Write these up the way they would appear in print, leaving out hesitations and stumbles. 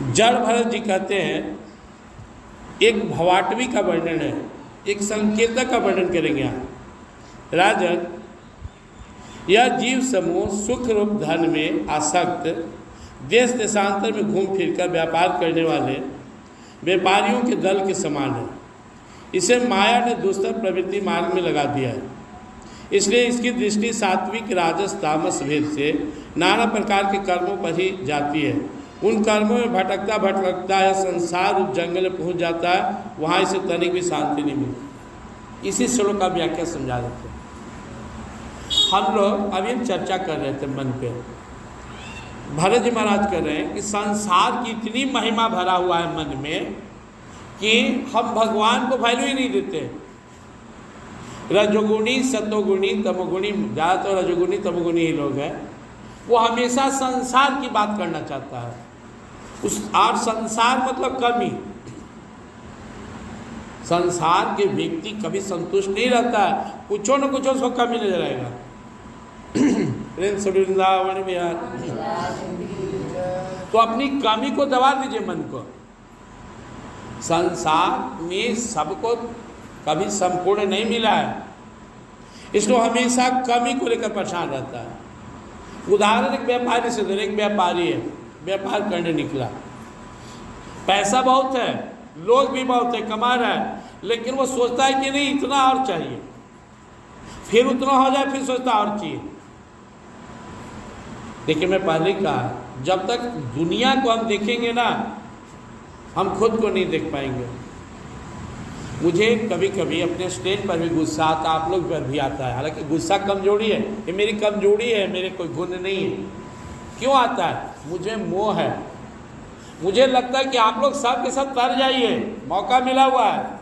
जड़ भरत जी कहते हैं, एक भवाटवी का वर्णन है, एक संकेतक का वर्णन करेंगे यहाँ। राजन, यह जीव समूह सुख रूप धन में आसक्त, देश देशांतर में घूम फिर कर व्यापार करने वाले व्यापारियों के दल के समान है। इसे माया ने दुस्तर प्रवृत्ति मार्ग में लगा दिया है, इसलिए इसकी दृष्टि सात्विक राजस तामस भेद से नाना प्रकार के कर्मों पर ही जाती है। उन कर्मों में भटकता भटकता है संसार रूप जंगल में पहुँच जाता है, वहाँ इसे तनिक भी शांति नहीं मिलती। इसी श्लोक का व्याख्या समझा देते हैं। हम लोग अभी चर्चा कर रहे थे मन पे, भरत जी महाराज कर रहे हैं कि संसार की इतनी महिमा भरा हुआ है मन में कि हम भगवान को वैल्यू ही नहीं देते। रजोगुणी सतोगुणी तमोगुणी, ज़्यादातर रजोगुणी तमोगुणी ही लोग हैं, वो हमेशा संसार की बात करना चाहता है। और संसार मतलब कमी। संसार के व्यक्ति कभी संतुष्ट नहीं रहता है, कुछ न कुछ उसको कमी नजर आएगा। वृंदावन विहार, तो अपनी कमी को दबा दीजिए मन को। संसार में सबको कभी संपूर्ण नहीं मिला है, इसलिए हमेशा कमी को लेकर परेशान रहता है। उदाहरण एक व्यापारी से दे, एक व्यापारी है, व्यापार करने निकला, पैसा बहुत है, लोग भी बहुत है, कमा रहा है, लेकिन वो सोचता है कि नहीं इतना और चाहिए, फिर उतना हो जाए फिर सोचता और चाहिए। देखिए मैं पहले कहा, जब तक दुनिया को हम देखेंगे ना, हम खुद को नहीं देख पाएंगे। मुझे कभी कभी अपने स्टेज पर भी गुस्सा आता, आप लोग पर भी आता है। हालांकि गुस्सा कमजोरी है, ये मेरी कमजोरी है, मेरे कोई गुण नहीं है। क्यों आता है? मुझे मोह है। मुझे लगता है कि आप लोग सब के सब तर जाइए, मौका मिला हुआ है।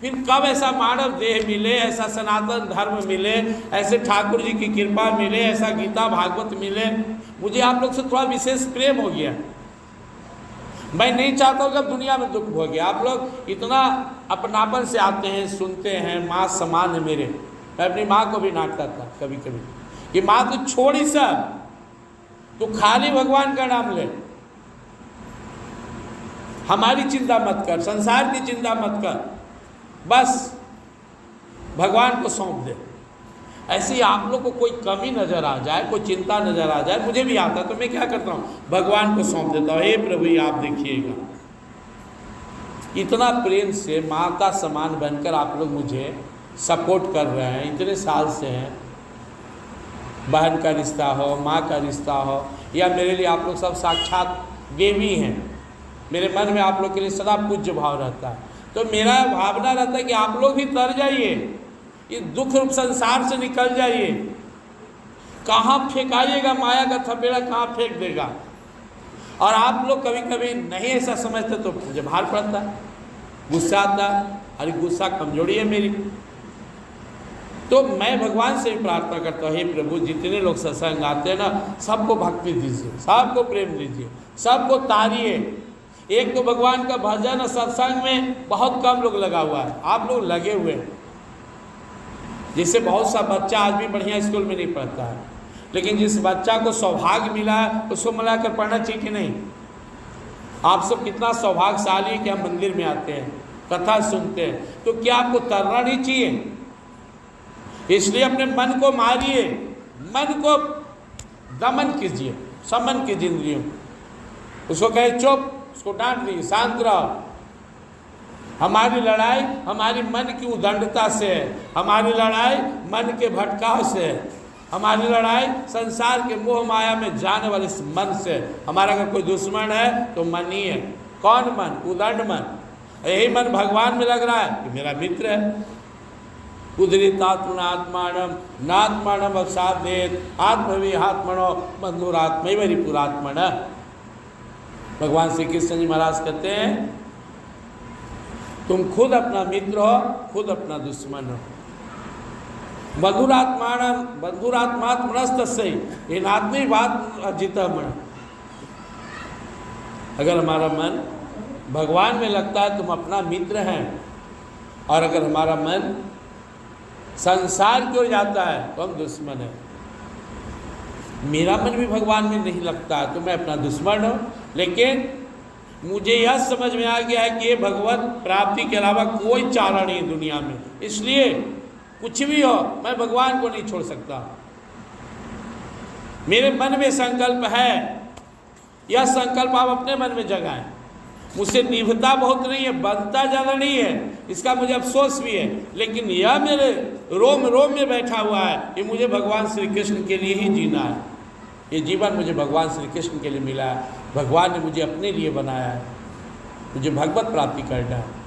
फिर कब ऐसा मानव देह मिले, ऐसा सनातन धर्म मिले, ऐसे ठाकुर जी की कृपा मिले, ऐसा गीता भागवत मिले। मुझे आप लोग से थोड़ा विशेष प्रेम हो गया। मैं नहीं चाहता हूँ कि अब दुनिया में दुख हो गया। आप लोग इतना अपनापन से आते हैं, सुनते हैं, माँ समान है मेरे। मैं अपनी माँ को भी डांटता था कभी कभी कि माँ तू छोड़ी सब, तू खाली भगवान का नाम ले, हमारी चिंता मत कर, संसार की चिंता मत कर, बस भगवान को सौंप दे। ऐसे ही आप लोग को कोई कमी नजर आ जाए, कोई चिंता नजर आ जाए, मुझे भी आता, तो मैं क्या करता हूँ, भगवान को सौंप देता हूँ। हे प्रभु जी आप देखिएगा। इतना प्रेम से माता समान बनकर आप लोग मुझे सपोर्ट कर रहे हैं, इतने साल से हैं। बहन का रिश्ता हो, माँ का रिश्ता हो, या मेरे लिए आप लोग सब साक्षात देवी हैं। मेरे मन में आप लोग के लिए सदा पूज्य भाव रहता है। तो मेरा भावना रहता है कि आप लोग भी तर जाइए, इस दुख रूप संसार से निकल जाइए। कहाँ फेंकाइएगा माया का थपेड़ा, कहाँ फेंक देगा। और आप लोग कभी कभी नहीं ऐसा समझते तो मुझे भार पड़ता है, गुस्सा आता है। अरे गुस्सा कमजोरी है मेरी। तो मैं भगवान से भी प्रार्थना करता हूँ, हे प्रभु जितने लोग सत्संग आते हैं ना, सबको भक्ति दीजिए, सबको प्रेम दीजिए, सबको तारिए। एक तो भगवान का भजन और सत्संग में बहुत कम लोग लगा हुआ है, आप लोग लगे हुए हैं। जिससे बहुत सा बच्चा आज भी बढ़िया स्कूल में नहीं पढ़ता है, लेकिन जिस बच्चा को सौभाग्य मिला है उसको मिलाकर पढ़ना चाहिए कि नहीं? आप सब कितना सौभाग्यशाली है कि हम मंदिर में आते हैं, कथा सुनते हैं। तो क्या आपको तरना नहीं चाहिए? इसलिए अपने मन को मारिए, मन को दमन कीजिए, समन की जिंदगियों। उसको कहे चुप, उसको डांट दीजिए, शांत रहो। हमारी लड़ाई हमारी मन की उदंडता से है, हमारी लड़ाई मन के भटकाव से है, हमारी लड़ाई संसार के मोह माया में जाने वाले इस मन से। हमारा अगर कोई दुश्मन है तो मन ही है। कौन मन? उदंड मन। यही मन भगवान में लग रहा है कि मेरा मित्र है। उदरितात्मनात्मानम नात्मानम अवसादेत आत्मवि आत्मनो बंधुरात्मैवरि पुरात्मन। भगवान श्री कृष्ण जी महाराज कहते हैं, तुम खुद अपना मित्र हो, खुद अपना दुश्मन हो। बंधुरात्मात्मनस्तस्यै हीनात्मी बात अजिता मन। अगर हमारा मन भगवान में लगता है तुम अपना मित्र हैं, और अगर हमारा मन संसार की ओर जाता है तो हम दुश्मन हैं। मेरा मन भी भगवान में नहीं लगता है तो मैं अपना दुश्मन हूँ। लेकिन मुझे यह समझ में आ गया है कि ये भगवत प्राप्ति के अलावा कोई चारा नहीं दुनिया में, इसलिए कुछ भी हो मैं भगवान को नहीं छोड़ सकता। मेरे मन में संकल्प है, यह संकल्प आप अपने मन में जगाएं। मुझसे निभता बहुत नहीं है, बनता ज़्यादा नहीं है, इसका मुझे अफसोस भी है, लेकिन यह मेरे रोम रोम में बैठा हुआ है कि मुझे भगवान श्री कृष्ण के लिए ही जीना है। ये जीवन मुझे भगवान श्री कृष्ण के लिए मिला है, भगवान ने मुझे अपने लिए बनाया है, मुझे भगवत प्राप्ति करना है।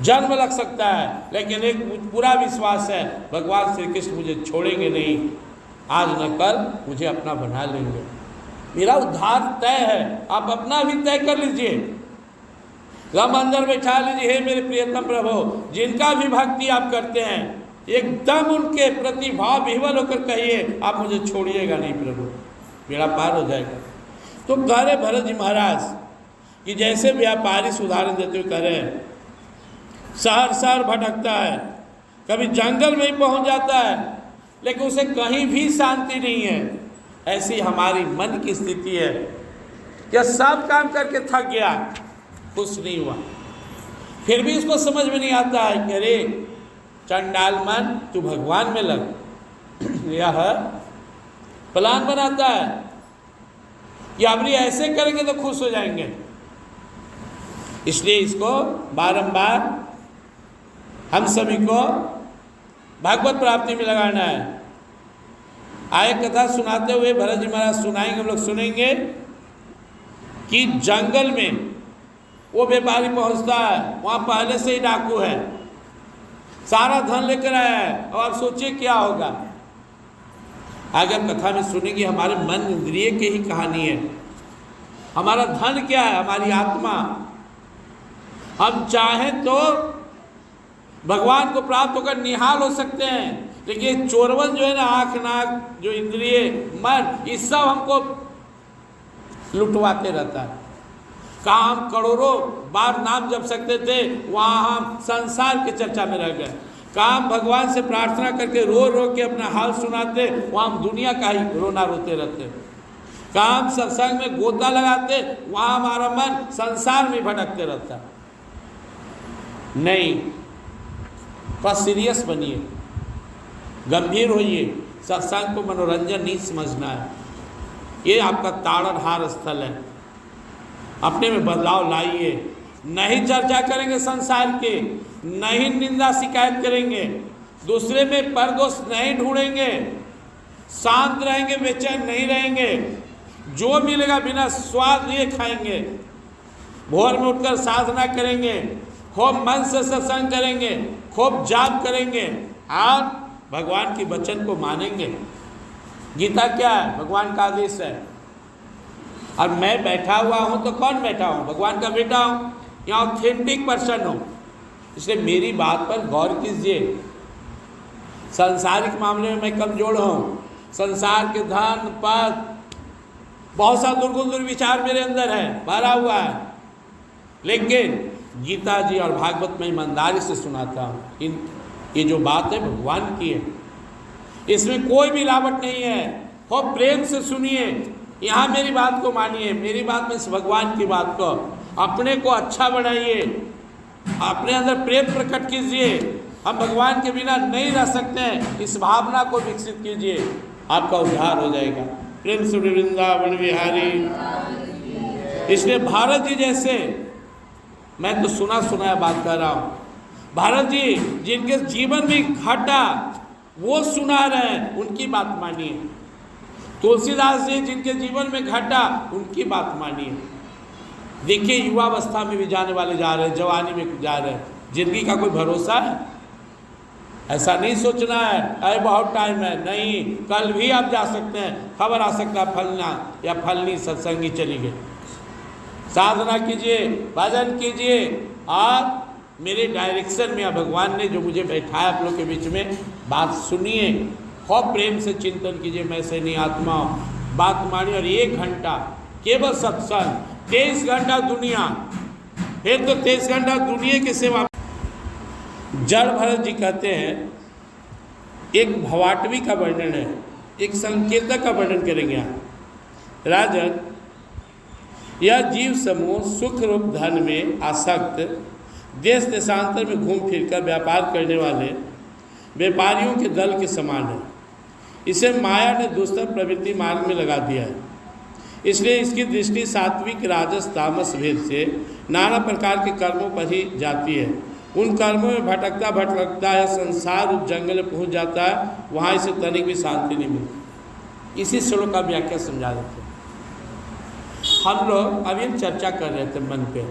जन्म लग सकता है, लेकिन एक पूरा विश्वास है भगवान श्री कृष्ण मुझे छोड़ेंगे नहीं, आज न कल मुझे अपना बना लेंगे। मेरा उद्धार तय है, आप अपना भी तय कर लीजिए। गम अंदर बैठा लीजिए, हे मेरे प्रियतम प्रभु, जिनका भी भक्ति आप करते हैं एकदम उनके प्रति भाव विह्वल होकर कहिए, आप मुझे छोड़िएगा नहीं प्रभु, मेरा पार हो जाएगा। तो कह रहे भरत जी महाराज कि जैसे व्यापारी उदाहरण देते हुए कह रहे हैं, शहर शहर भटकता है, कभी जंगल में ही पहुंच जाता है, लेकिन उसे कहीं भी शांति नहीं है। ऐसी हमारी मन की स्थिति है कि सब काम करके थक गया, खुश नहीं हुआ, फिर भी इसको समझ में नहीं आता है कि अरे चंडाल मन तू भगवान में लग। यह प्लान बनाता है कि अब ऐसे करेंगे तो खुश हो जाएंगे, इसलिए इसको बारंबार हम सभी को भागवत प्राप्ति में लगाना है। आए कथा सुनाते हुए भरत जी महाराज सुनाएंगे, हम लोग सुनेंगे कि जंगल में वो व्यापारी पहुंचता है, वहाँ पहले से ही डाकू है, सारा धन लेकर आया है, और आप सोचिए क्या होगा। आगे हम कथा में सुनेंगे हमारे मन इंद्रिय की ही कहानी है। हमारा धन क्या है? हमारी आत्मा। हम चाहें तो भगवान को प्राप्त होकर निहाल हो सकते हैं, लेकिन चोरवन जो है ना, आँख नाक जो इंद्रिय मन, ये सब हमको लुटवाते रहता है। कहाँ हम करोड़ों बार नाम जप सकते थे, वहाँ हम संसार के चर्चा में रह गए। कहाँ हम भगवान से प्रार्थना करके रो रो के अपना हाल सुनाते, वहाँ हम दुनिया का ही रोना रोते रहते। कहाँ हम सत्संग में गोता लगाते, वहाँ हमारा मन संसार में भटकते रहता। नहीं, थोड़ा सीरियस बनिए, गंभीर होइए। सत्संग को मनोरंजन नहीं समझना है, ये आपका ताड़नहार स्थल है। अपने में बदलाव लाइए। नहीं चर्चा करेंगे संसार के, नहीं निंदा शिकायत करेंगे, दूसरे में परदोष नहीं ढूंढेंगे, शांत रहेंगे, बेचैन नहीं रहेंगे, जो मिलेगा बिना स्वाद लिए खाएंगे। भोर में उठकर साधना करेंगे, खूब मन से सत्संग करेंगे, खूब जाप करेंगे, और भगवान की वचन को मानेंगे। गीता क्या है? भगवान का आदेश है। और मैं बैठा हुआ हूँ तो कौन बैठा हूँ? भगवान का बेटा हूँ, यहाँ ऑथेंटिक पर्सन हूँ, इसलिए मेरी बात पर गौर कीजिए। सांसारिक मामले में मैं कमजोर हूँ, संसार के धन पद बहुत सा दुर्गुण दुर्विचार मेरे अंदर है, भरा हुआ है, लेकिन गीता जी और भागवत में ईमानदारी से सुनाता हूँ। ये जो बात है भगवान की है, इसमें कोई मिलावट नहीं है। खूब प्रेम से सुनिए, यहाँ मेरी बात को मानिए, मेरी बात में इस भगवान की बात को, अपने को अच्छा बनाइए, अपने अंदर प्रेम प्रकट कीजिए। हम भगवान के बिना नहीं रह सकते हैं, इस भावना को विकसित कीजिए, आपका उद्धार हो जाएगा। प्रेम से वृंदावन बिहारी। इसलिए भारत जी जैसे, मैं तो सुना सुनाया बात कर रहा हूँ, भारत जी जिनके जीवन में घटा वो सुना रहे हैं, उनकी बात मानिए। तुलसीदास जी जिनके जीवन में घटा, उनकी बात मानिए। देखिए युवावस्था में भी जाने वाले जा रहे हैं, जवानी में जा रहे हैं, जिंदगी का कोई भरोसा है? ऐसा नहीं सोचना है अरे बहुत टाइम है, नहीं, कल भी आप जा सकते हैं, खबर आ सकता है फलना या फलनी सत्संगी चली गई। साधना कीजिए, भजन कीजिए, और मेरे डायरेक्शन में भगवान ने जो मुझे बैठाया आप लोग के बीच में, बात सुनिए, खूब प्रेम से चिंतन कीजिए। मैं से नहीं आत्मा बात मानिए, और 1 घंटा केवल सत्संग, 23 घंटा दुनिया, फिर तो 23 घंटा दुनिया की सेवा। जड़ भरत जी कहते हैं, एक भवाटवी का वर्णन है, एक संकेतक का वर्णन करेंगे यहाँ। राजन, यह जीव समूह सुख रूप धन में आसक्त, देश देशांतर में घूम फिर कर व्यापार करने वाले व्यापारियों के दल के समान है। इसे माया ने दुस्तर प्रवृत्ति मार्ग में लगा दिया है। इसलिए इसकी दृष्टि सात्विक राजस तामस भेद से नाना प्रकार के कर्मों पर ही जाती है। उन कर्मों में भटकता भटकता है, संसार उस जंगल में पहुंच जाता है, वहाँ इसे तनिक भी शांति नहीं मिलती। इसी श्लोक का व्याख्या समझा देते हैं। हम लोग अभी चर्चा कर रहे थे मन पे,